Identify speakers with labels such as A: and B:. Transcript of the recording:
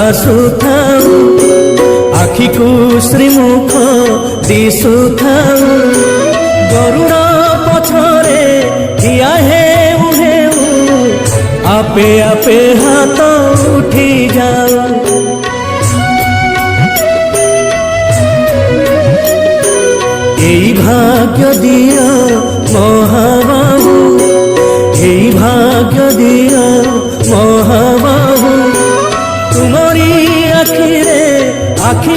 A: ଆସୁଥାଉ ଆଖିକୁ ଶ୍ରୀମୁଖ ଦିଶୁଥାଉ ଗରୁଡ଼ ପଛରେ ଠିଆ ହେଉ ହେଉ ଆପେ ଆପେ ହାତ ଉଠି ଯାଉ। এই ভাগ্য দিও মহাবাহু, এই ভাগ্য দিও মহাবাহু, তুমরি আখিরে আখি